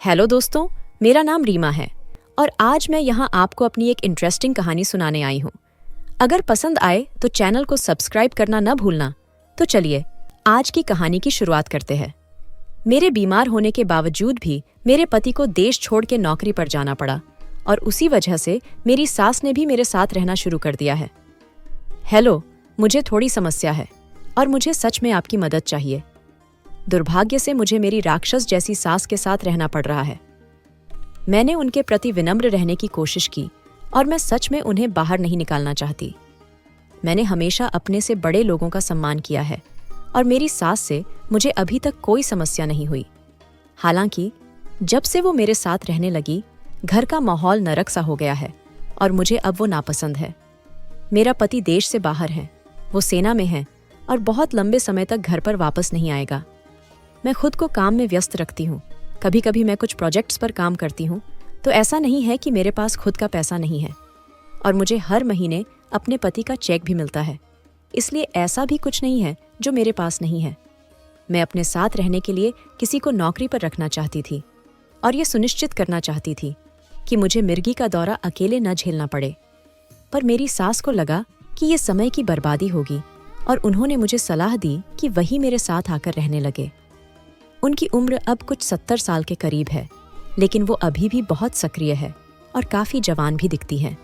Hello दोस्तों, मेरा नाम रीमा है और आज मैं यहाँ आपको अपनी एक इंटरेस्टिंग कहानी सुनाने आई हूँ। अगर पसंद आए तो चैनल को सब्सक्राइब करना न भूलना। तो चलिए आज की कहानी की शुरुआत करते हैं। मेरे बीमार होने के बावजूद भी मेरे पति को देश छोड़ के नौकरी पर जाना पड़ा और उसी वजह से मेरी सास ने भी मेरे साथ रहना शुरू कर दिया है। हेलो, मुझे थोड़ी समस्या है और मुझे सच में आपकी मदद चाहिए। दुर्भाग्य से मुझे मेरी राक्षस जैसी सास के साथ रहना पड़ रहा है। मैंने उनके प्रति विनम्र रहने की कोशिश की और मैं सच में उन्हें बाहर नहीं निकालना चाहती। मैंने हमेशा अपने से बड़े लोगों का सम्मान किया है और मेरी सास से मुझे अभी तक कोई समस्या नहीं हुई। हालांकि जब से वो मेरे साथ रहने लगी, घर का माहौल नरक सा हो गया है और मुझे अब वो नापसंद है। मेरा पति देश से बाहर है, वो सेना में है और बहुत लंबे समय तक घर पर वापस नहीं आएगा। मैं खुद को काम में व्यस्त रखती हूँ। कभी कभी मैं कुछ प्रोजेक्ट्स पर काम करती हूँ, तो ऐसा नहीं है कि मेरे पास खुद का पैसा नहीं है और मुझे हर महीने अपने पति का चेक भी मिलता है। इसलिए ऐसा भी कुछ नहीं है जो मेरे पास नहीं है। मैं अपने साथ रहने के लिए किसी को नौकरी पर रखना चाहती थी और ये सुनिश्चित करना चाहती थी कि मुझे मिर्गी का दौरा अकेले न झेलना पड़े। पर मेरी सास को लगा कि ये समय की बर्बादी होगी और उन्होंने मुझे सलाह दी कि वही मेरे साथ आकर रहने लगे। उनकी उम्र अब कुछ 70 साल के करीब है, लेकिन वो अभी भी बहुत सक्रिय है और काफ़ी जवान भी दिखती है।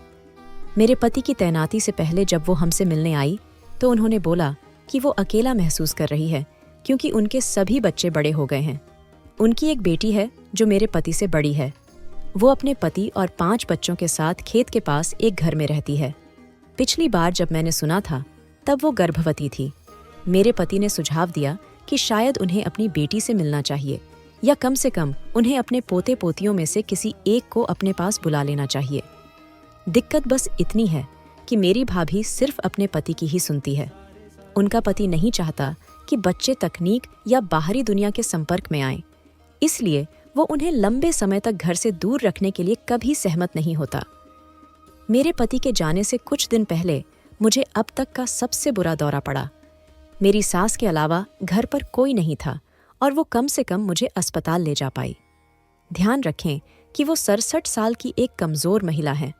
मेरे पति की तैनाती से पहले जब वो हमसे मिलने आई तो उन्होंने बोला कि वो अकेला महसूस कर रही है क्योंकि उनके सभी बच्चे बड़े हो गए हैं। उनकी एक बेटी है जो मेरे पति से बड़ी है। वो अपने पति और 5 बच्चों के साथ खेत के पास एक घर में रहती है। पिछली बार जब मैंने सुना था तब वो गर्भवती थी। मेरे पति ने सुझाव दिया कि शायद उन्हें अपनी बेटी से मिलना चाहिए या कम से कम उन्हें अपने पोते पोतियों में से किसी एक को अपने पास बुला लेना चाहिए। दिक्कत बस इतनी है कि मेरी भाभी सिर्फ अपने पति की ही सुनती है। उनका पति नहीं चाहता कि बच्चे तकनीक या बाहरी दुनिया के संपर्क में आएं, इसलिए वो उन्हें लंबे समय तक घर से दूर रखने के लिए कभी सहमत नहीं होता। मेरे पति के जाने से कुछ दिन पहले मुझे अब तक का सबसे बुरा दौरा पड़ा। मेरी सास के अलावा घर पर कोई नहीं था और वो कम से कम मुझे अस्पताल ले जा पाई। ध्यान रखें कि वो 67 साल की एक कमज़ोर महिला है।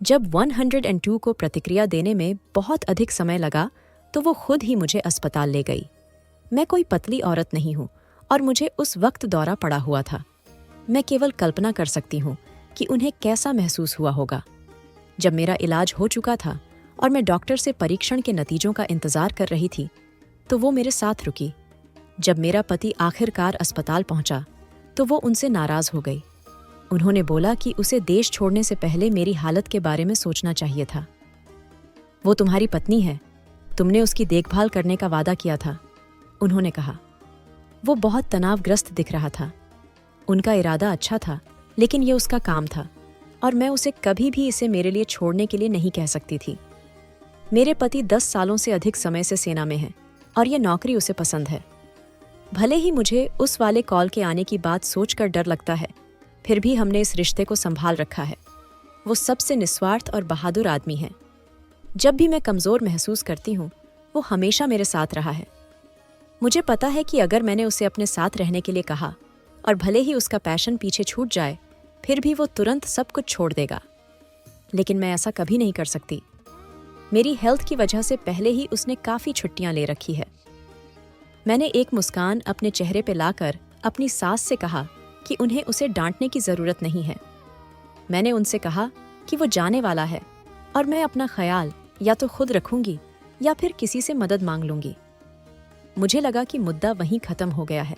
जब 102 को प्रतिक्रिया देने में बहुत अधिक समय लगा तो वो खुद ही मुझे अस्पताल ले गई। मैं कोई पतली औरत नहीं हूँ और मुझे उस वक्त दौरा पड़ा हुआ था। मैं केवल कल्पना कर सकती हूँ कि उन्हें कैसा महसूस हुआ होगा। जब मेरा इलाज हो चुका था और मैं डॉक्टर से परीक्षण के नतीजों का इंतजार कर रही थी तो वो मेरे साथ रुकी। जब मेरा पति आखिरकार अस्पताल पहुंचा तो वो उनसे नाराज हो गई। उन्होंने बोला कि उसे देश छोड़ने से पहले मेरी हालत के बारे में सोचना चाहिए था। वो तुम्हारी पत्नी है, तुमने उसकी देखभाल करने का वादा किया था, उन्होंने कहा। वो बहुत तनावग्रस्त दिख रहा था। उनका इरादा अच्छा था, लेकिन ये उसका काम था और मैं उसे कभी भी इसे मेरे लिए छोड़ने के लिए नहीं कह सकती थी। मेरे पति 10 सालों से अधिक समय से सेना में हैं और यह नौकरी उसे पसंद है। भले ही मुझे उस वाले कॉल के आने की बात सोचकर डर लगता है, फिर भी हमने इस रिश्ते को संभाल रखा है। वो सबसे निस्वार्थ और बहादुर आदमी है। जब भी मैं कमज़ोर महसूस करती हूँ, वो हमेशा मेरे साथ रहा है। मुझे पता है कि अगर मैंने उसे अपने साथ रहने के लिए कहा और भले ही उसका पैशन पीछे छूट जाए, फिर भी वो तुरंत सब कुछ छोड़ देगा। लेकिन मैं ऐसा कभी नहीं कर सकती। मेरी हेल्थ की वजह से पहले ही उसने काफ़ी छुट्टियां ले रखी है। मैंने एक मुस्कान अपने चेहरे पे लाकर अपनी सास से कहा कि उन्हें उसे डांटने की ज़रूरत नहीं है। मैंने उनसे कहा कि वो जाने वाला है और मैं अपना ख्याल या तो खुद रखूंगी या फिर किसी से मदद मांग लूंगी। मुझे लगा कि मुद्दा वहीं ख़त्म हो गया है,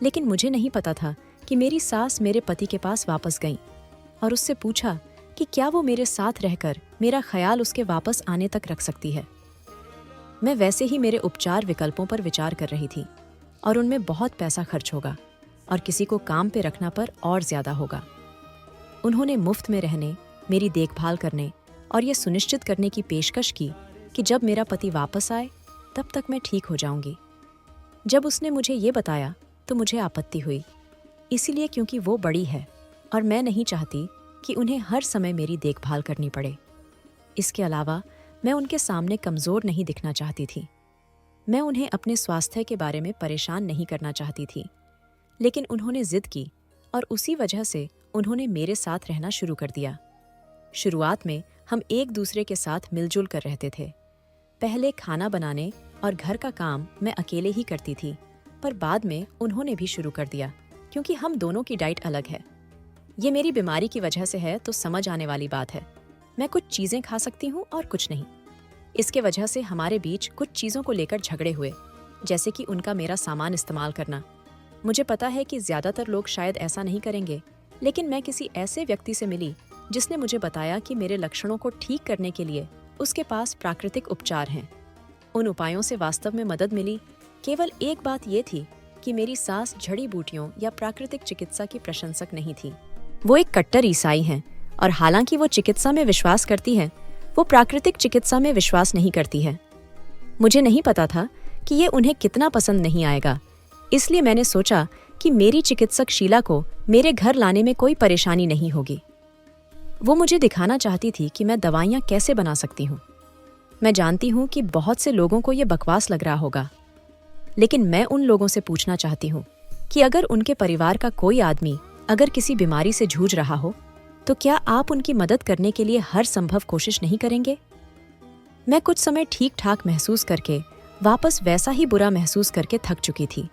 लेकिन मुझे नहीं पता था कि मेरी सास मेरे पति के पास वापस गई और उससे पूछा कि क्या वो मेरे साथ रहकर मेरा ख्याल उसके वापस आने तक रख सकती है। मैं वैसे ही मेरे उपचार विकल्पों पर विचार कर रही थी और उनमें बहुत पैसा खर्च होगा और किसी को काम पे रखना पर और ज़्यादा होगा। उन्होंने मुफ्त में रहने, मेरी देखभाल करने और ये सुनिश्चित करने की पेशकश की कि जब मेरा पति वापस आए तब तक मैं ठीक हो जाऊंगी। जब उसने मुझे ये बताया तो मुझे आपत्ति हुई, इसीलिए क्योंकि वो बड़ी है और मैं नहीं चाहती कि उन्हें हर समय मेरी देखभाल करनी पड़े। इसके अलावा मैं उनके सामने कमज़ोर नहीं दिखना चाहती थी। मैं उन्हें अपने स्वास्थ्य के बारे में परेशान नहीं करना चाहती थी, लेकिन उन्होंने जिद की और उसी वजह से उन्होंने मेरे साथ रहना शुरू कर दिया। शुरुआत में हम एक दूसरे के साथ मिलजुल कर रहते थे। पहले खाना बनाने और घर का काम मैं अकेले ही करती थी, पर बाद में उन्होंने भी शुरू कर दिया क्योंकि हम दोनों की डाइट अलग है। ये मेरी बीमारी की वजह से है तो समझ आने वाली बात है। मैं कुछ चीज़ें खा सकती हूँ और कुछ नहीं। इसके वजह से हमारे बीच कुछ चीज़ों को लेकर झगड़े हुए, जैसे कि उनका मेरा सामान इस्तेमाल करना। मुझे पता है कि ज़्यादातर लोग शायद ऐसा नहीं करेंगे, लेकिन मैं किसी ऐसे व्यक्ति से मिली जिसने मुझे बताया कि मेरे लक्षणों को ठीक करने के लिए उसके पास प्राकृतिक उपचार हैं। उन उपायों से वास्तव में मदद मिली। केवल एक बात ये थी कि मेरी सास जड़ी बूटियों या प्राकृतिक चिकित्सा की प्रशंसक नहीं थी। वो एक कट्टर ईसाई हैं और हालांकि वो चिकित्सा में विश्वास करती है, वो प्राकृतिक चिकित्सा में विश्वास नहीं करती है। मुझे नहीं पता था कि ये उन्हें कितना पसंद नहीं आएगा, इसलिए मैंने सोचा कि मेरी चिकित्सक शीला को मेरे घर लाने में कोई परेशानी नहीं होगी। वो मुझे दिखाना चाहती थी कि मैं दवाइयाँ कैसे बना सकती हूँ। मैं जानती हूँ कि बहुत से लोगों को ये बकवास लग रहा होगा, लेकिन मैं उन लोगों से पूछना चाहती हूँ कि अगर उनके परिवार का कोई आदमी अगर किसी बीमारी से जूझ रहा हो, तो क्या आप उनकी मदद करने के लिए हर संभव कोशिश नहीं करेंगे? मैं कुछ समय ठीक ठाक महसूस करके वापस वैसा ही बुरा महसूस करके थक चुकी थी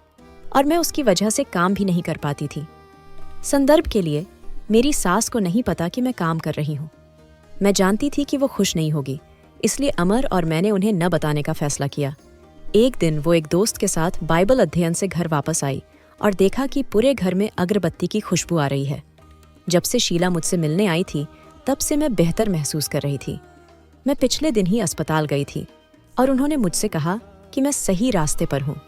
और मैं उसकी वजह से काम भी नहीं कर पाती थी। संदर्भ के लिए, मेरी सास को नहीं पता कि मैं काम कर रही हूँ। मैं जानती थी कि वो खुश नहीं होगी, इसलिए अमर और मैंने उन्हें न बताने का फैसला किया। एक दिन वो एक दोस्त के साथ बाइबल अध्ययन से घर वापस आई और देखा कि पूरे घर में अगरबत्ती की खुशबू आ रही है। जब से शीला मुझसे मिलने आई थी, तब से मैं बेहतर महसूस कर रही थी। मैं पिछले दिन ही अस्पताल गई थी और उन्होंने मुझसे कहा कि मैं सही रास्ते पर हूँ।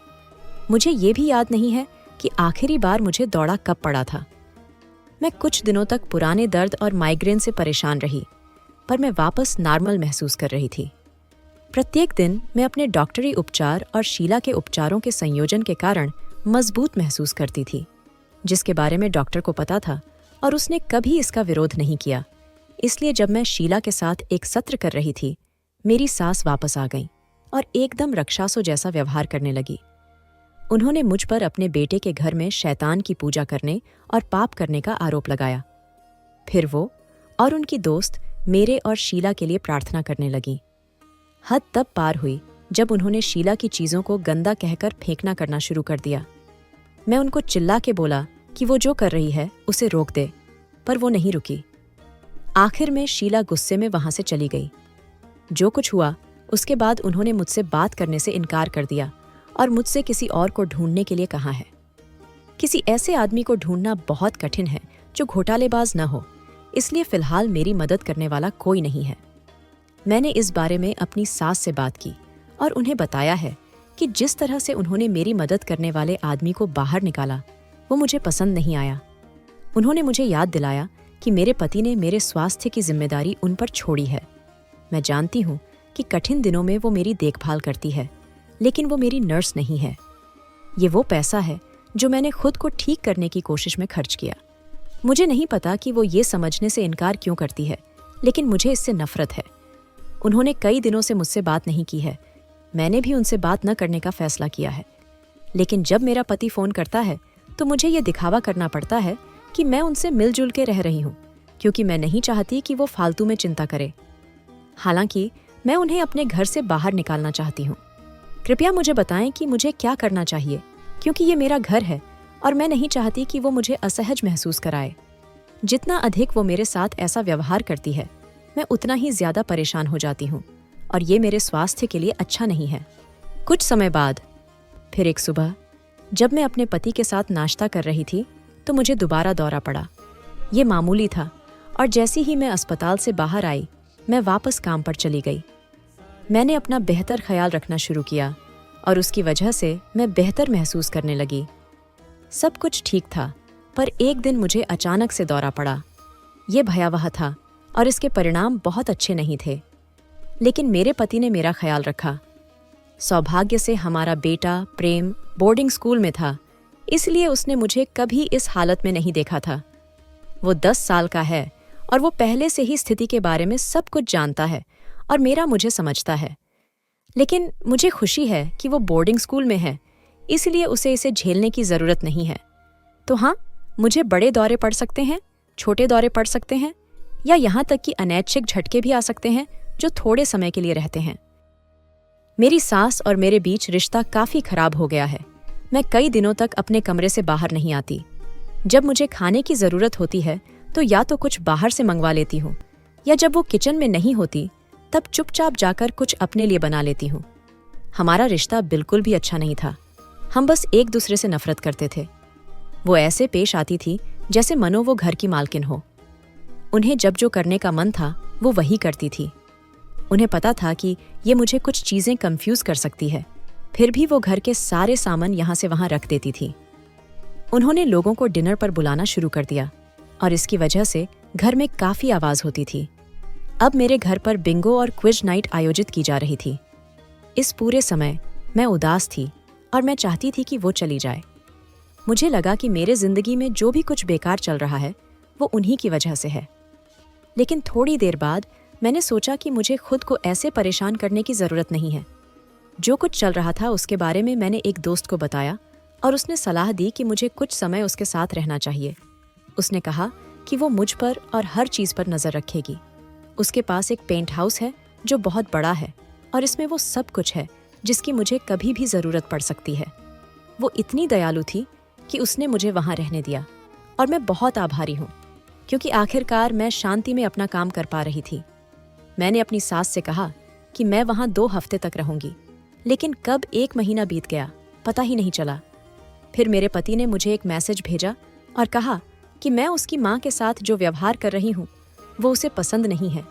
मुझे ये भी याद नहीं है कि आखिरी बार मुझे दौड़ा कब पड़ा था। मैं कुछ दिनों तक पुराने दर्द और माइग्रेन से परेशान रही, पर मैं वापस नॉर्मल महसूस कर रही थी। प्रत्येक दिन मैं अपने डॉक्टरी उपचार और शीला के उपचारों के संयोजन के कारण मजबूत महसूस करती थी, जिसके बारे में डॉक्टर को पता था और उसने कभी इसका विरोध नहीं किया। इसलिए जब मैं शीला के साथ एक सत्र कर रही थी, मेरी सास वापस आ गई और एकदम रक्षासो जैसा व्यवहार करने लगी। उन्होंने मुझ पर अपने बेटे के घर में शैतान की पूजा करने और पाप करने का आरोप लगाया। फिर वो और उनकी दोस्त मेरे और शीला के लिए प्रार्थना करने लगी। हद तब पार हुई जब उन्होंने शीला की चीज़ों को गंदा कहकर फेंकना करना शुरू कर दिया। मैं उनको चिल्ला के बोला कि वो जो कर रही है उसे रोक दे, पर वो नहीं रुकी। आखिर में शीला गुस्से में वहां से चली गई। जो कुछ हुआ उसके बाद उन्होंने मुझसे बात करने से इनकार कर दिया और मुझसे किसी और को ढूंढने के लिए कहा है। किसी ऐसे आदमी को ढूंढना बहुत कठिन है जो घोटालेबाज न हो, इसलिए फिलहाल मेरी मदद करने वाला कोई नहीं है। मैंने इस बारे में अपनी सास से बात की और उन्हें बताया है कि जिस तरह से उन्होंने मेरी मदद करने वाले आदमी को बाहर निकाला, वो मुझे पसंद नहीं आया। उन्होंने मुझे याद दिलाया कि मेरे पति ने मेरे स्वास्थ्य की जिम्मेदारी उन पर छोड़ी है। मैं जानती हूँ कि कठिन दिनों में वो मेरी देखभाल करती है, लेकिन वो मेरी नर्स नहीं है। ये वो पैसा है जो मैंने खुद को ठीक करने की कोशिश में खर्च किया। मुझे नहीं पता कि वो ये समझने से इनकार क्यों करती है, लेकिन मुझे इससे नफरत है। उन्होंने कई दिनों से मुझसे बात नहीं की है। मैंने भी उनसे बात न करने का फैसला किया है, लेकिन जब मेरा पति फ़ोन करता है तो मुझे ये दिखावा करना पड़ता है कि मैं उनसे मिलजुल के रह रही हूँ, क्योंकि मैं नहीं चाहती कि वो फालतू में चिंता करे। हालांकि मैं उन्हें अपने घर से बाहर निकालना चाहती हूँ। कृपया मुझे बताएं कि मुझे क्या करना चाहिए, क्योंकि ये मेरा घर है और मैं नहीं चाहती कि वो मुझे असहज महसूस कराए। जितना अधिक वो मेरे साथ ऐसा व्यवहार करती है, मैं उतना ही ज्यादा परेशान हो जाती हूँ और ये मेरे स्वास्थ्य के लिए अच्छा नहीं है। कुछ समय बाद फिर एक सुबह जब मैं अपने पति के साथ नाश्ता कर रही थी तो मुझे दोबारा दौरा पड़ा। ये मामूली था और जैसे ही मैं अस्पताल से बाहर आई, मैं वापस काम पर चली गई। मैंने अपना बेहतर ख्याल रखना शुरू किया और उसकी वजह से मैं बेहतर महसूस करने लगी। सब कुछ ठीक था, पर एक दिन मुझे अचानक से दौरा पड़ा। ये भयावह था और इसके परिणाम बहुत अच्छे नहीं थे, लेकिन मेरे पति ने मेरा ख्याल रखा। सौभाग्य से हमारा बेटा प्रेम बोर्डिंग स्कूल में था, इसलिए उसने मुझे कभी इस हालत में नहीं देखा था। वो 10 साल का है और वो पहले से ही स्थिति के बारे में सब कुछ जानता है और मेरा मुझे समझता है। लेकिन मुझे खुशी है कि वो बोर्डिंग स्कूल में है, इसलिए उसे इसे झेलने की ज़रूरत नहीं है। तो हाँ, मुझे बड़े दौरे पड़ सकते हैं, छोटे दौरे पड़ सकते हैं, या यहाँ तक कि अनैच्छिक झटके भी आ सकते हैं जो थोड़े समय के लिए रहते हैं। मेरी सास और मेरे बीच रिश्ता काफी खराब हो गया है। मैं कई दिनों तक अपने कमरे से बाहर नहीं आती। जब मुझे खाने की जरूरत होती है तो या तो कुछ बाहर से मंगवा लेती हूँ, या जब वो किचन में नहीं होती तब चुपचाप जाकर कुछ अपने लिए बना लेती हूँ। हमारा रिश्ता बिल्कुल भी अच्छा नहीं था। हम बस एक दूसरे से नफरत करते थे। वो ऐसे पेश आती थी जैसे मानो वो घर की मालकिन हो। उन्हें जब जो करने का मन था वो वही करती थी। उन्हें पता था कि ये मुझे कुछ चीजें कंफ्यूज कर सकती है, फिर भी वो घर के सारे सामान यहाँ से वहाँ रख देती थी। उन्होंने लोगों को डिनर पर बुलाना शुरू कर दिया और इसकी वजह से घर में काफी आवाज होती थी। अब मेरे घर पर बिंगो और क्विज नाइट आयोजित की जा रही थी। इस पूरे समय मैं उदास थी और मैं चाहती थी कि वो चली जाए। मुझे लगा कि मेरे जिंदगी में जो भी कुछ बेकार चल रहा है वो उन्हीं की वजह से है। लेकिन थोड़ी देर बाद मैंने सोचा कि मुझे खुद को ऐसे परेशान करने की जरूरत नहीं है। जो कुछ चल रहा था उसके बारे में मैंने एक दोस्त को बताया और उसने सलाह दी कि मुझे कुछ समय उसके साथ रहना चाहिए। उसने कहा कि वो मुझ पर और हर चीज पर नजर रखेगी। उसके पास एक पेंट हाउस है जो बहुत बड़ा है और इसमें वो सब कुछ है जिसकी मुझे कभी भी जरूरत पड़ सकती है। वो इतनी दयालु थी कि उसने मुझे वहां रहने दिया और मैं बहुत आभारी हूँ, क्योंकि आखिरकार मैं शांति में अपना काम कर पा रही थी। मैंने अपनी सास से कहा कि मैं वहां 2 हफ्ते तक रहूंगी, लेकिन कब 1 महीना बीत गया पता ही नहीं चला। फिर मेरे पति ने मुझे एक मैसेज भेजा और कहा कि मैं उसकी माँ के साथ जो व्यवहार कर रही हूँ वो उसे पसंद नहीं है।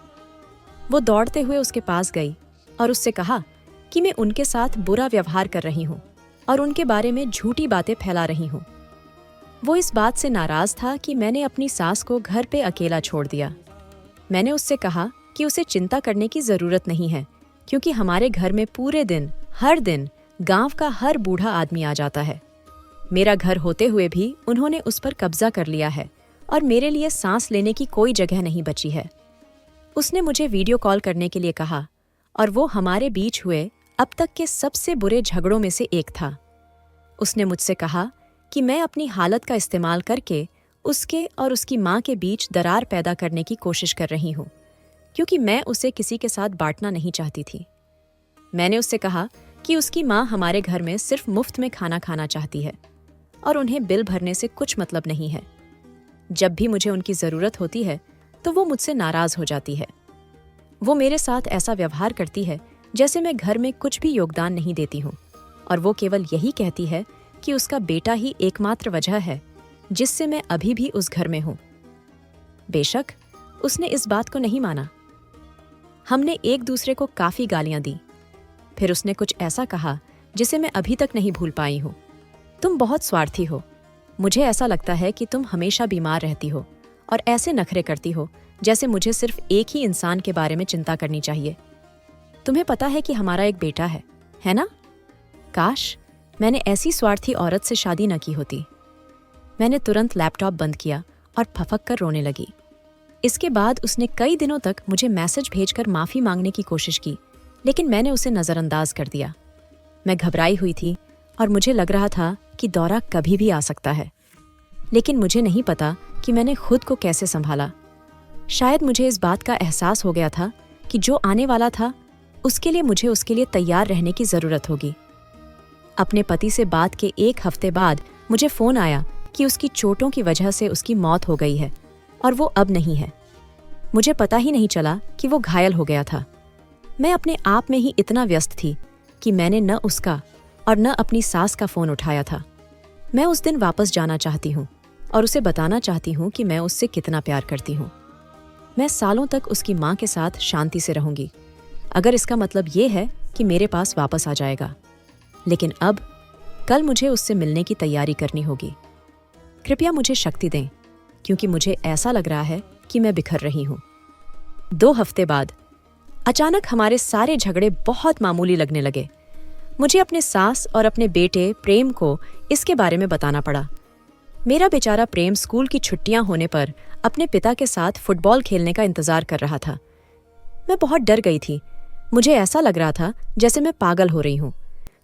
वो दौड़ते हुए उसके पास गई और उससे कहा कि मैं उनके साथ बुरा व्यवहार कर रही हूँ और उनके बारे में झूठी बातें फैला रही हूँ। वो इस बात से नाराज था कि मैंने अपनी सास को घर पे अकेला छोड़ दिया। मैंने उससे कहा कि उसे चिंता करने की जरूरत नहीं है, क्योंकि हमारे घर में पूरे दिन हर दिन गांव का हर बूढ़ा आदमी आ जाता है। मेरा घर होते हुए भी उन्होंने उस पर कब्जा कर लिया है और मेरे लिए सांस लेने की कोई जगह नहीं बची है। उसने मुझे वीडियो कॉल करने के लिए कहा और वो हमारे बीच हुए अब तक के सबसे बुरे झगड़ों में से एक था। उसने मुझसे कहा कि मैं अपनी हालत का इस्तेमाल करके उसके और उसकी माँ के बीच दरार पैदा करने की कोशिश कर रही हूँ, क्योंकि मैं उसे किसी के साथ बांटना नहीं चाहती थी। मैंने उससे कहा कि उसकी माँ हमारे घर में सिर्फ मुफ्त में खाना खाना चाहती है और उन्हें बिल भरने से कुछ मतलब नहीं है। जब भी मुझे उनकी जरूरत होती है तो वो मुझसे नाराज हो जाती है। वो मेरे साथ ऐसा व्यवहार करती है जैसे मैं घर में कुछ भी योगदान नहीं देती हूँ, और वो केवल यही कहती है कि उसका बेटा ही एकमात्र वजह है जिससे मैं अभी भी उस घर में हूँ। बेशक उसने इस बात को नहीं माना। हमने एक दूसरे को काफी गालियां दी। फिर उसने कुछ ऐसा कहा जिसे मैं अभी तक नहीं भूल पाई हूँ। तुम बहुत स्वार्थी हो। मुझे ऐसा लगता है कि तुम हमेशा बीमार रहती हो और ऐसे नखरे करती हो जैसे मुझे सिर्फ एक ही इंसान के बारे में चिंता करनी चाहिए। तुम्हें पता है कि हमारा एक बेटा है ना? काश मैंने ऐसी स्वार्थी औरत से शादी न की होती। मैंने तुरंत लैपटॉप बंद किया और फफक कर रोने लगी। इसके बाद उसने कई दिनों तक मुझे मैसेज भेजकर माफी मांगने की कोशिश की, लेकिन मैंने उसे नजरअंदाज कर दिया। मैं घबराई हुई थी और मुझे लग रहा था कि दौरा कभी भी आ सकता है, लेकिन मुझे नहीं पता कि मैंने खुद को कैसे संभाला। शायद मुझे इस बात का एहसास हो गया था कि जो आने वाला था उसके लिए मुझे उसके लिए तैयार रहने की जरूरत होगी। अपने पति से बात के 1 हफ्ते बाद मुझे फोन आया कि उसकी चोटों की वजह से उसकी मौत हो गई है और वो अब नहीं है। मुझे पता ही नहीं चला कि वो घायल हो गया था। मैं अपने आप में ही इतना व्यस्त थी कि मैंने न उसका और न अपनी सास का फोन उठाया था। मैं उस दिन वापस जाना चाहती हूँ और उसे बताना चाहती हूँ कि मैं उससे कितना प्यार करती हूँ। मैं सालों तक उसकी माँ के साथ शांति से रहूंगी, अगर इसका मतलब ये है कि मेरे पास वापस आ जाएगा। लेकिन अब कल मुझे उससे मिलने की तैयारी करनी होगी। कृपया मुझे शक्ति दें, क्योंकि मुझे ऐसा लग रहा है कि मैं बिखर रही हूँ। 2 हफ्ते बाद अचानक हमारे सारे झगड़े बहुत मामूली लगने लगे। मुझे अपने सास और अपने बेटे प्रेम को इसके बारे में बताना पड़ा। मेरा बेचारा प्रेम स्कूल की छुट्टियां होने पर अपने पिता के साथ फुटबॉल खेलने का इंतजार कर रहा था। मैं बहुत डर गई थी। मुझे ऐसा लग रहा था जैसे मैं पागल हो रही हूँ,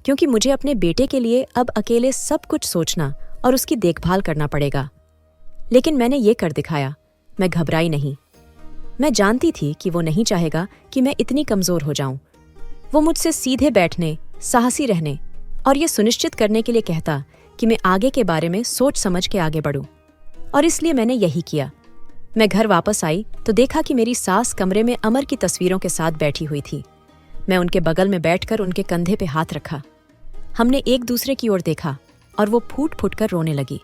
क्योंकि मुझे अपने बेटे के लिए अब अकेले सब कुछ सोचना और उसकी देखभाल करना पड़ेगा। लेकिन मैंने ये कर दिखाया। मैं घबराई नहीं। मैं जानती थी कि वो नहीं चाहेगा कि मैं इतनी कमजोर हो जाऊं। वो मुझसे सीधे बैठने, साहसी रहने और ये सुनिश्चित करने के लिए कहता कि मैं आगे के बारे में सोच समझ के आगे बढ़ूं। और इसलिए मैंने यही किया। मैं घर वापस आई तो देखा कि मेरी सास कमरे में अमर की तस्वीरों के साथ बैठी हुई थी। मैं उनके बगल में बैठकर उनके कंधे पे हाथ रखा। हमने एक दूसरे की ओर देखा और वो फूट फूट कर रोने लगी।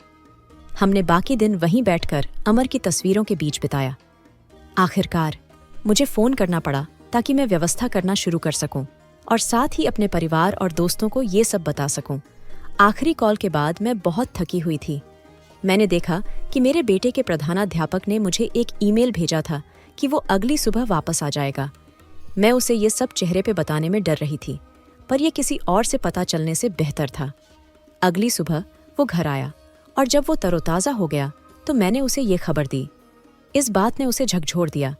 हमने बाकी दिन वहीं बैठकर अमर की तस्वीरों के बीच बिताया। आखिरकार मुझे फोन करना पड़ा ताकि मैं व्यवस्था करना शुरू कर सकूं और साथ ही अपने परिवार और दोस्तों को ये सब बता सकूं। आखिरी कॉल के बाद मैं बहुत थकी हुई थी। मैंने देखा कि मेरे बेटे के प्रधानाध्यापक ने मुझे एक ईमेल भेजा था कि वो अगली सुबह वापस आ जाएगा। मैं उसे ये सब चेहरे पे बताने में डर रही थी, पर यह किसी और से पता चलने से बेहतर था। अगली सुबह वो घर आया और जब वो तरोताज़ा हो गया तो मैंने उसे ये खबर दी। इस बात ने उसे झकझोर दिया,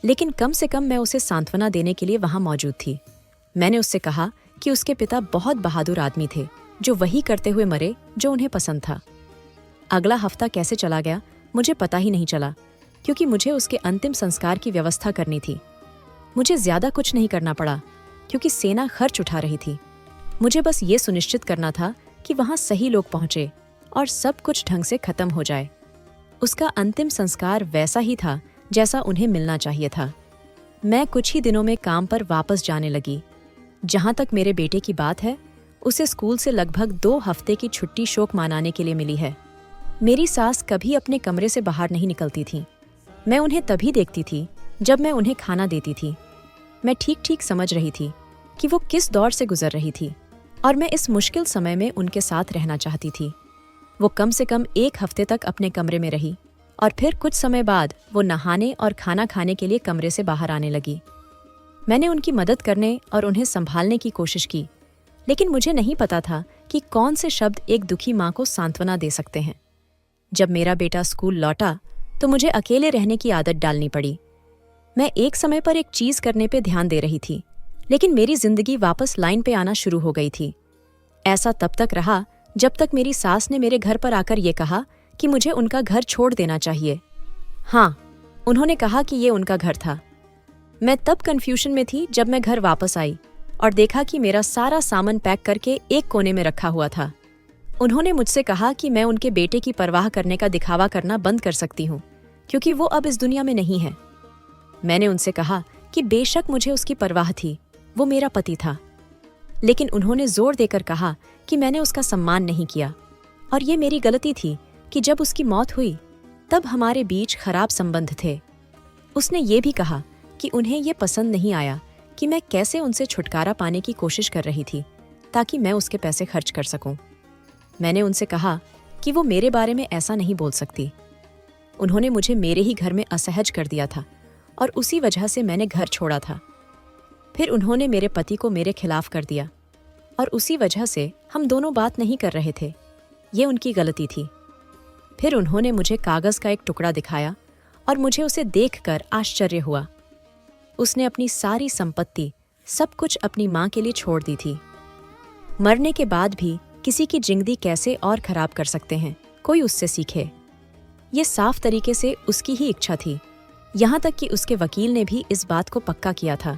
लेकिन कम से कम मैं उसे सांत्वना देने के लिए वहां मौजूद थी। मैंने उससे कहा कि उसके पिता बहुत बहादुर आदमी थे जो वही करते हुए मरे जो उन्हें पसंद था। अगला हफ्ता कैसे चला गया मुझे पता ही नहीं चला, क्योंकि मुझे उसके अंतिम संस्कार की व्यवस्था करनी थी। मुझे ज्यादा कुछ नहीं करना पड़ा क्योंकि सेना खर्च उठा रही थी। मुझे बस ये सुनिश्चित करना था कि वहां सही लोग पहुंचे और सब कुछ ढंग से खत्म हो जाए। उसका अंतिम संस्कार वैसा ही था जैसा उन्हें मिलना चाहिए था। मैं कुछ ही दिनों में काम पर वापस जाने लगी। जहां तक मेरे बेटे की बात है, उसे स्कूल से लगभग 2 हफ्ते की छुट्टी शोक मनाने के लिए मिली है। मेरी सास कभी अपने कमरे से बाहर नहीं निकलती थी। मैं उन्हें तभी देखती थी जब मैं उन्हें खाना देती थी। मैं ठीक ठीक समझ रही थी कि वो किस दौर से गुजर रही थी और मैं इस मुश्किल समय में उनके साथ रहना चाहती थी। वो कम से कम 1 हफ्ते तक अपने कमरे में रही और फिर कुछ समय बाद वो नहाने और खाना खाने के लिए कमरे से बाहर आने लगी। मैंने उनकी मदद करने और उन्हें संभालने की कोशिश की, लेकिन मुझे नहीं पता था कि कौन से शब्द एक दुखी माँ को सांत्वना दे सकते हैं। जब मेरा बेटा स्कूल लौटा तो मुझे अकेले रहने की आदत डालनी पड़ी। मैं एक समय पर एक चीज करने पे ध्यान दे रही थी, लेकिन मेरी जिंदगी वापस लाइन पे आना शुरू हो गई थी। ऐसा तब तक रहा जब तक मेरी सास ने मेरे घर पर आकर ये कहा कि मुझे उनका घर छोड़ देना चाहिए। हाँ, उन्होंने कहा कि ये उनका घर था। मैं तब कन्फ्यूजन में थी जब मैं घर वापस आई और देखा कि मेरा सारा सामान पैक करके एक कोने में रखा हुआ था। उन्होंने मुझसे कहा कि मैं उनके बेटे की परवाह करने का दिखावा करना बंद कर सकती हूँ, क्योंकि वो अब इस दुनिया में नहीं है। मैंने उनसे कहा कि बेशक मुझे उसकी परवाह थी, वो मेरा पति था, लेकिन उन्होंने जोर देकर कहा कि मैंने उसका सम्मान नहीं किया और ये मेरी गलती थी कि जब उसकी मौत हुई तब हमारे बीच खराब संबंध थे। उसने ये भी कहा कि उन्हें ये पसंद नहीं आया कि मैं कैसे उनसे छुटकारा पाने की कोशिश कर रही थी ताकि मैं उसके पैसे खर्च कर सकूं। मैंने उनसे कहा कि वो मेरे बारे में ऐसा नहीं बोल सकती। उन्होंने मुझे मेरे ही घर में असहज कर दिया था और उसी वजह से मैंने घर छोड़ा था। फिर उन्होंने मेरे पति को मेरे खिलाफ कर दिया और उसी वजह से हम दोनों बात नहीं कर रहे थे। ये उनकी गलती थी। फिर उन्होंने मुझे कागज का एक टुकड़ा दिखाया और मुझे उसे देखकर आश्चर्य हुआ। उसने अपनी सारी संपत्ति, सब कुछ अपनी माँ के लिए छोड़ दी थी। मरने के बाद भी किसी की जिंदगी कैसे और खराब कर सकते हैं, कोई उससे सीखे। ये साफ तरीके से उसकी ही इच्छा थी। यहाँ तक कि उसके वकील ने भी इस बात को पक्का किया था।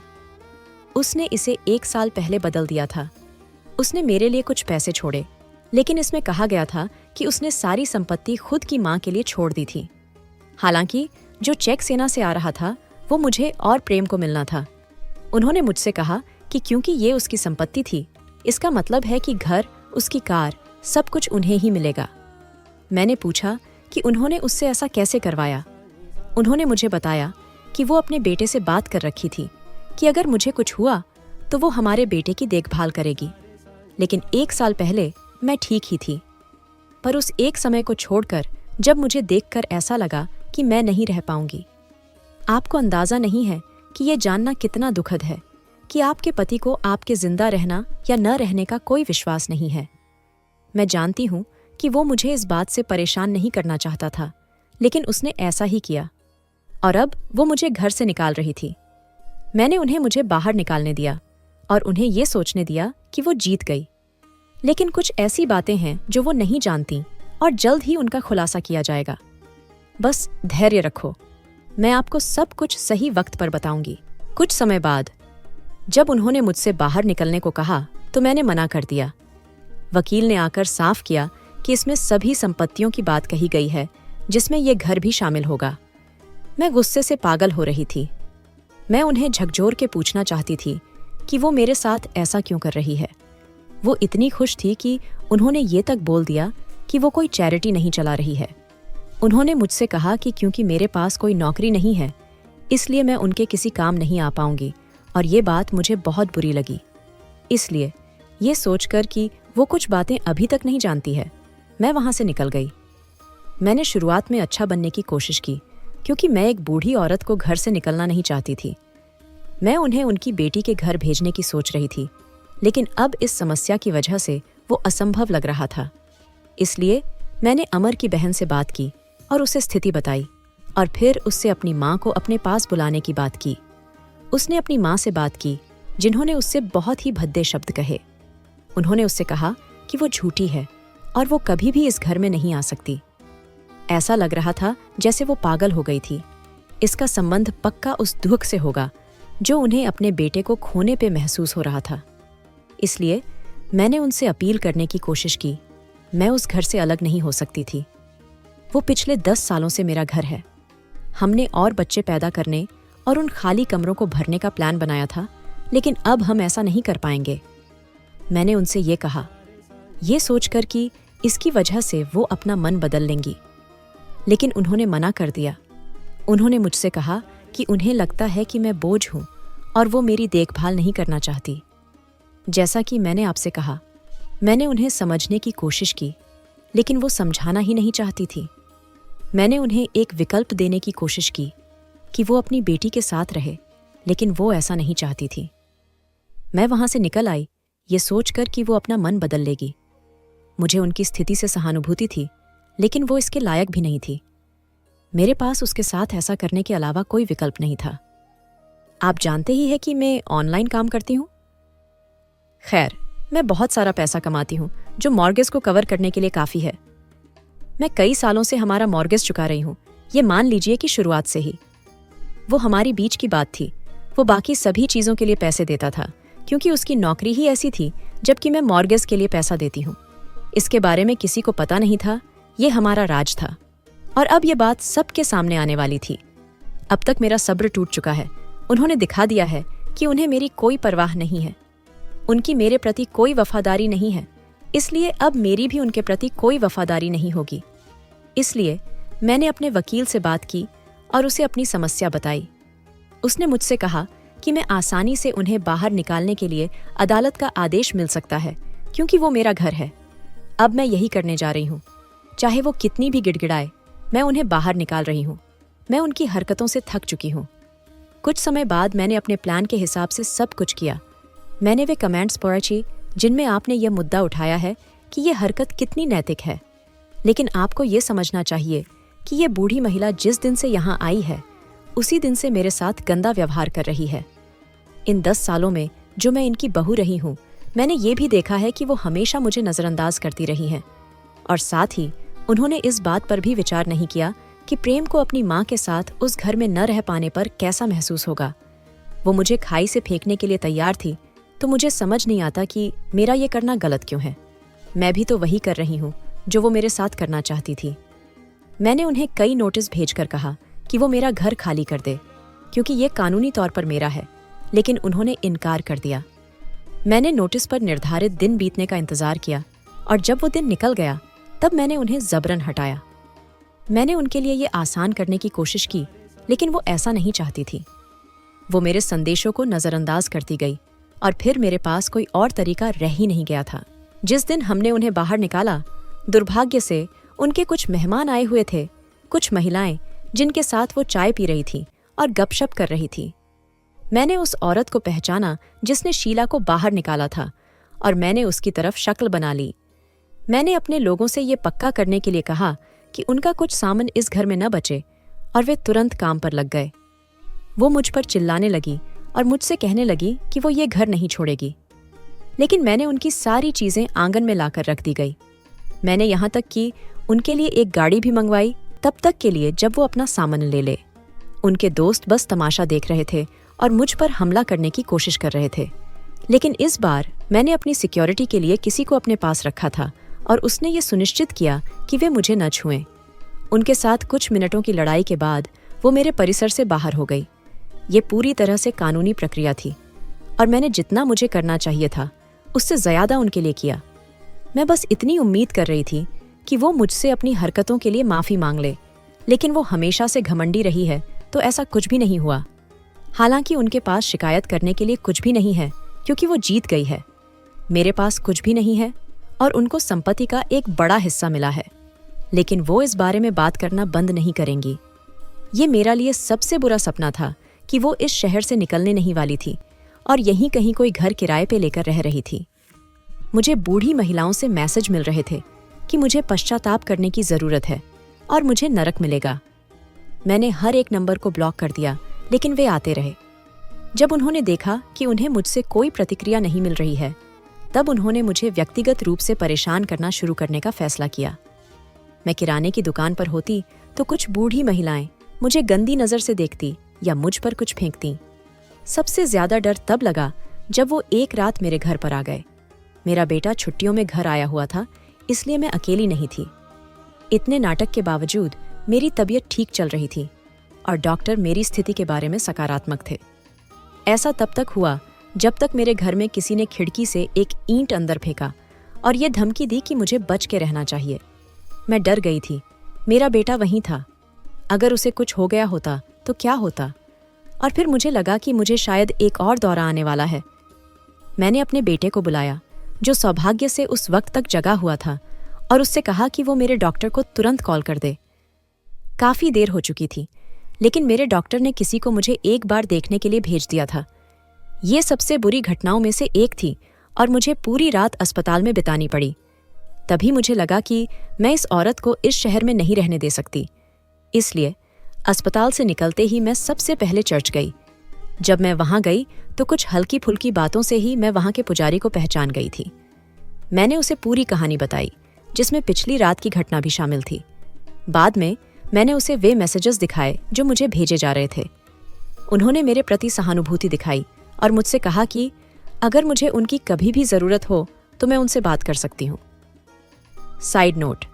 उसने इसे 1 साल पहले बदल दिया था। उसने मेरे लिए कुछ पैसे छोड़े, लेकिन इसमें कहा गया था कि उसने सारी संपत्ति खुद की माँ के लिए छोड़ दी थी। हालांकि जो चेक सेना से आ रहा था वो मुझे और प्रेम को मिलना था। उन्होंने मुझसे कहा कि क्योंकि ये उसकी संपत्ति थी, इसका मतलब है कि घर, उसकी कार, सब कुछ उन्हें ही मिलेगा। मैंने पूछा कि उन्होंने उससे ऐसा कैसे करवाया। उन्होंने मुझे बताया कि वो अपने बेटे से बात कर रखी थी कि अगर मुझे कुछ हुआ तो वो हमारे बेटे की देखभाल करेगी। लेकिन 1 साल पहले मैं ठीक ही थी, पर उस एक समय को छोड़कर जब मुझे देखकर ऐसा लगा कि मैं नहीं रह पाऊंगी। आपको अंदाजा नहीं है कि ये जानना कितना दुखद है कि आपके पति को आपके जिंदा रहना या न रहने का कोई विश्वास नहीं है। मैं जानती हूँ कि वो मुझे इस बात से परेशान नहीं करना चाहता था, लेकिन उसने ऐसा ही किया और अब वो मुझे घर से निकाल रही थी। मैंने उन्हें मुझे बाहर निकालने दिया और उन्हें ये सोचने दिया कि वो जीत गई। लेकिन कुछ ऐसी बातें हैं जो वो नहीं जानती और जल्द ही उनका खुलासा किया जाएगा। बस धैर्य रखो, मैं आपको सब कुछ सही वक्त पर बताऊंगी। कुछ समय बाद जब उन्होंने मुझसे बाहर निकलने को कहा तो मैंने मना कर दिया। वकील ने आकर साफ किया कि इसमें सभी संपत्तियों की बात कही गई है, जिसमें यह घर भी शामिल होगा। मैं गुस्से से पागल हो रही थी। मैं उन्हें झकझोर के पूछना चाहती थी कि वो मेरे साथ ऐसा क्यों कर रही है। वो इतनी खुश थी कि उन्होंने ये तक बोल दिया कि वो कोई चैरिटी नहीं चला रही है। उन्होंने मुझसे कहा कि क्योंकि मेरे पास कोई नौकरी नहीं है, इसलिए मैं उनके किसी काम नहीं आ पाऊंगी, और ये बात मुझे बहुत बुरी लगी। इसलिए ये सोचकर कि वो कुछ बातें अभी तक नहीं जानती है, मैं वहां से निकल गई। मैंने शुरुआत में अच्छा बनने की कोशिश की, क्योंकि मैं एक बूढ़ी औरत को घर से निकलना नहीं चाहती थी। मैं उन्हें उनकी बेटी के घर भेजने की सोच रही थी, लेकिन अब इस समस्या की वजह से वो असंभव लग रहा था। इसलिए मैंने अमर की बहन से बात की और उसे स्थिति बताई, और फिर उससे अपनी माँ को अपने पास बुलाने की बात की। उसने अपनी माँ से बात की, जिन्होंने उससे बहुत ही भद्दे शब्द कहे। उन्होंने उससे कहा कि वो झूठी है और वो कभी भी इस घर में नहीं आ सकती। ऐसा लग रहा था जैसे वो पागल हो गई थी। इसका संबंध पक्का उस दुख से होगा जो उन्हें अपने बेटे को खोने पे महसूस हो रहा था। इसलिए मैंने उनसे अपील करने की कोशिश की। मैं उस घर से अलग नहीं हो सकती थी। वो पिछले 10 सालों से मेरा घर है। हमने और बच्चे पैदा करने और उन खाली कमरों को भरने का प्लान बनाया था, लेकिन अब हम ऐसा नहीं कर पाएंगे। मैंने उनसे ये कहा, ये सोचकर कि इसकी वजह से वो अपना मन बदल लेंगी, लेकिन उन्होंने मना कर दिया। उन्होंने मुझसे कहा कि उन्हें लगता है कि मैं बोझ हूं और वो मेरी देखभाल नहीं करना चाहती। जैसा कि मैंने आपसे कहा, मैंने उन्हें समझने की कोशिश की, लेकिन वो समझाना ही नहीं चाहती थी। मैंने उन्हें एक विकल्प देने की कोशिश की कि वो अपनी बेटी के साथ रहे, लेकिन वो ऐसा नहीं चाहती थी। मैं वहां से निकल आई, ये सोचकर कि वो अपना मन बदल लेगी। मुझे उनकी स्थिति से सहानुभूति थी, लेकिन वो इसके लायक भी नहीं थी। मेरे पास उसके साथ ऐसा करने के अलावा कोई विकल्प नहीं था। आप जानते ही हैं कि मैं ऑनलाइन काम करती हूँ। खैर, मैं बहुत सारा पैसा कमाती हूँ, जो मॉर्गेज को कवर करने के लिए काफ़ी है। मैं कई सालों से हमारा मॉर्गेज चुका रही हूँ, ये मान लीजिए कि शुरुआत से ही। वो हमारी बीच की बात थी। वो बाकी सभी चीज़ों के लिए पैसे देता था, क्योंकि उसकी नौकरी ही ऐसी थी, जबकि मैं मॉर्गेज के लिए पैसा देती हूँ। इसके बारे में किसी को पता नहीं था, ये हमारा राज था, और अब ये बात सबके सामने आने वाली थी। अब तक मेरा सब्र टूट चुका है। उन्होंने दिखा दिया है कि उन्हें मेरी कोई परवाह नहीं है। उनकी मेरे प्रति कोई वफादारी नहीं है, इसलिए अब मेरी भी उनके प्रति कोई वफादारी नहीं होगी। इसलिए मैंने अपने वकील से बात की और उसे अपनी समस्या बताई। उसने मुझसे कहा कि मैं आसानी से उन्हें बाहर निकालने के लिए अदालत का आदेश मिल सकता है, क्योंकि वो मेरा घर है। अब मैं यही करने जा रही हूँ। चाहे वो कितनी भी गिड़गिड़ाए, मैं उन्हें बाहर निकाल रही हूँ। मैं उनकी हरकतों से थक चुकी हूँ। कुछ समय बाद मैंने अपने प्लान के हिसाब से सब कुछ किया। मैंने वे कमेंट्स पढ़े जिनमें आपने यह मुद्दा उठाया है कि यह हरकत कितनी नैतिक है, लेकिन आपको ये समझना चाहिए कि ये बूढ़ी महिला जिस दिन से यहाँ आई है, उसी दिन से मेरे साथ गंदा व्यवहार कर रही है। इन 10 सालों में जो मैं इनकी बहू रही हूँ, मैंने ये भी देखा है कि वो हमेशा मुझे नज़रअंदाज करती रही हैं, और साथ ही उन्होंने इस बात पर भी विचार नहीं किया कि प्रेम को अपनी माँ के साथ उस घर में न रह पाने पर कैसा महसूस होगा। वो मुझे खाई से फेंकने के लिए तैयार थी, तो मुझे समझ नहीं आता कि मेरा ये करना गलत क्यों है। मैं भी तो वही कर रही हूँ जो वो मेरे साथ करना चाहती थी। मैंने उन्हें कई नोटिस भेजकर कहा कि वो मेरा घर खाली कर दे, क्योंकि ये कानूनी तौर पर मेरा है, लेकिन उन्होंने इनकार कर दिया। मैंने नोटिस पर निर्धारित दिन बीतने का इंतजार किया, और जब वो दिन निकल गया तब मैंने उन्हें जबरन हटाया। मैंने उनके लिए ये आसान करने की कोशिश की, लेकिन वो ऐसा नहीं चाहती थी। वो मेरे संदेशों को नज़रअंदाज करती गई, और फिर मेरे पास कोई और तरीका रह ही नहीं गया था। जिस दिन हमने उन्हें बाहर निकाला, दुर्भाग्य से उनके कुछ मेहमान आए हुए थे, कुछ महिलाएं जिनके साथ वो चाय पी रही थी और गपशप कर रही थी। मैंने उस औरत को पहचाना जिसने शीला को बाहर निकाला था, और मैंने उसकी तरफ शक्ल बना ली। मैंने अपने लोगों से ये पक्का करने के लिए कहा कि उनका कुछ सामान इस घर में न बचे, और वे तुरंत काम पर लग गए। वो मुझ पर चिल्लाने लगी और मुझसे कहने लगी कि वो ये घर नहीं छोड़ेगी, लेकिन मैंने उनकी सारी चीज़ें आंगन में लाकर रख दी गई। मैंने यहाँ तक कि उनके लिए एक गाड़ी भी मंगवाई तब तक के लिए जब वो अपना सामान ले ले। उनके दोस्त बस तमाशा देख रहे थे और मुझ पर हमला करने की कोशिश कर रहे थे। लेकिन इस बार मैंने अपनी सिक्योरिटी के लिए किसी को अपने पास रखा था और उसने ये सुनिश्चित किया कि वे मुझे न छुएं। उनके साथ कुछ मिनटों की लड़ाई के बाद वो मेरे परिसर से बाहर हो गई। ये पूरी तरह से कानूनी प्रक्रिया थी और मैंने जितना मुझे करना चाहिए था उससे ज़्यादा उनके लिए किया। मैं बस इतनी उम्मीद कर रही थी कि वो मुझसे अपनी हरकतों के लिए माफ़ी मांग ले, लेकिन वो हमेशा से घमंडी रही है तो ऐसा कुछ भी नहीं हुआ। हालांकि उनके पास शिकायत करने के लिए कुछ भी नहीं है क्योंकि वो जीत गई है। मेरे पास कुछ भी नहीं है और उनको संपत्ति का एक बड़ा हिस्सा मिला है, लेकिन वो इस बारे में बात करना बंद नहीं करेंगी। ये मेरा लिए सबसे बुरा सपना था कि वो इस शहर से निकलने नहीं वाली थी और यहीं कहीं कोई घर किराए पे लेकर रह रही थी। मुझे बूढ़ी महिलाओं से मैसेज मिल रहे थे कि मुझे पश्चाताप करने की ज़रूरत है और मुझे नरक मिलेगा। मैंने हर एक नंबर को ब्लॉक कर दिया, लेकिन वे आते रहे। जब उन्होंने देखा कि उन्हें मुझसे कोई प्रतिक्रिया नहीं मिल रही है, तब उन्होंने मुझे व्यक्तिगत रूप से परेशान करना शुरू करने का फैसला किया। मैं किराने की दुकान पर होती तो कुछ बूढ़ी महिलाएं मुझे गंदी नज़र से देखती या मुझ पर कुछ फेंकती। सबसे ज़्यादा डर तब लगा जब वो एक रात मेरे घर पर आ गए। मेरा बेटा छुट्टियों में घर आया हुआ था, इसलिए मैं अकेली नहीं थी। इतने नाटक के बावजूद मेरी तबीयत ठीक चल रही थी और डॉक्टर मेरी स्थिति के बारे में सकारात्मक थे। ऐसा तब तक हुआ जब तक मेरे घर में किसी ने खिड़की से एक ईंट अंदर फेंका और ये धमकी दी कि मुझे बच के रहना चाहिए। मैं डर गई थी। मेरा बेटा वहीं था। अगर उसे कुछ हो गया होता तो क्या होता? और फिर मुझे लगा कि मुझे शायद एक और दौरा आने वाला है। मैंने अपने बेटे को बुलाया, जो सौभाग्य से उस वक्त तक जगा हुआ था, और उससे कहा कि वो मेरे डॉक्टर को तुरंत कॉल कर दे। काफ़ी देर हो चुकी थी, लेकिन मेरे डॉक्टर ने किसी को मुझे एक बार देखने के लिए भेज दिया था। ये सबसे बुरी घटनाओं में से एक थी और मुझे पूरी रात अस्पताल में बितानी पड़ी। तभी मुझे लगा कि मैं इस औरत को इस शहर में नहीं रहने दे सकती। इसलिए अस्पताल से निकलते ही मैं सबसे पहले चर्च गई। जब मैं वहां गई तो कुछ हल्की फुल्की बातों से ही मैं वहां के पुजारी को पहचान गई थी। मैंने उसे पूरी कहानी बताई, जिसमें पिछली रात की घटना भी शामिल थी। बाद में मैंने उसे वे मैसेजेस दिखाए जो मुझे भेजे जा रहे थे। उन्होंने मेरे प्रति सहानुभूति दिखाई और मुझसे कहा कि अगर मुझे उनकी कभी भी ज़रूरत हो तो मैं उनसे बात कर सकती हूँ। साइड नोट,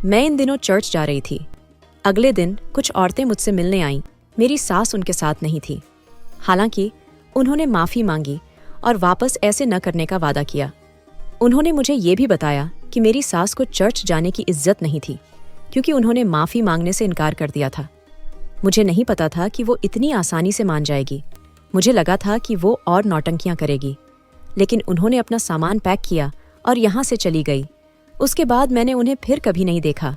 मैं इन दिनों चर्च जा रही थी। अगले दिन कुछ औरतें मुझसे मिलने आईं। मेरी सास उनके साथ नहीं थी। हालांकि उन्होंने माफ़ी मांगी और वापस ऐसे न करने का वादा किया। उन्होंने मुझे ये भी बताया कि मेरी सास को चर्च जाने की इज्जत नहीं थी, क्योंकि उन्होंने माफ़ी मांगने से इनकार कर दिया था। मुझे नहीं पता था कि वो इतनी आसानी से मान जाएगी। मुझे लगा था कि वो और नौटंकियां करेगी, लेकिन उन्होंने अपना सामान पैक किया और यहाँ से चली गई। उसके बाद मैंने उन्हें फिर कभी नहीं देखा।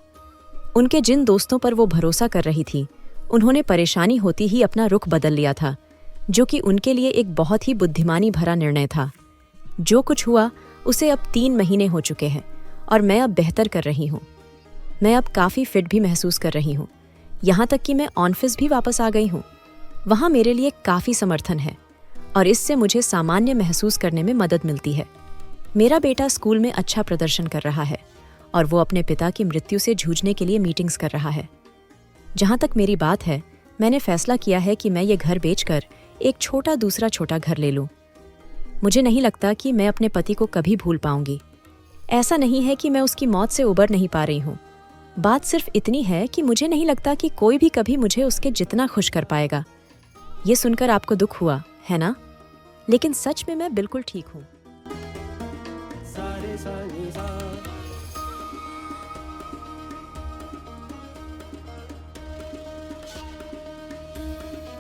उनके जिन दोस्तों पर वो भरोसा कर रही थी, उन्होंने परेशानी होती ही अपना रुख बदल लिया था, जो कि उनके लिए एक बहुत ही बुद्धिमानी भरा निर्णय था। जो कुछ हुआ उसे अब 3 महीने हो चुके हैं और मैं अब बेहतर कर रही हूँ। मैं अब काफ़ी फिट भी महसूस कर रही हूँ, यहाँ तक कि मैं ऑफिस भी वापस आ गई हूँ। वहाँ मेरे लिए काफ़ी समर्थन है और इससे मुझे सामान्य महसूस करने में मदद मिलती है। मेरा बेटा स्कूल में अच्छा प्रदर्शन कर रहा है और वो अपने पिता की मृत्यु से जूझने के लिए मीटिंग्स कर रहा है। जहाँ तक मेरी बात है, मैंने फैसला किया है कि मैं ये घर बेचकर एक दूसरा छोटा घर ले लूँ। मुझे नहीं लगता कि मैं अपने पति को कभी भूल पाऊंगी। ऐसा नहीं है कि मैं उसकी मौत से उबर नहीं पा रही हूँ। बात सिर्फ इतनी है कि मुझे नहीं लगता कि कोई भी कभी मुझे उसके जितना खुश कर पाएगा। ये सुनकर आपको दुख हुआ, है ना? लेकिन सच में मैं बिल्कुल ठीक हूँ।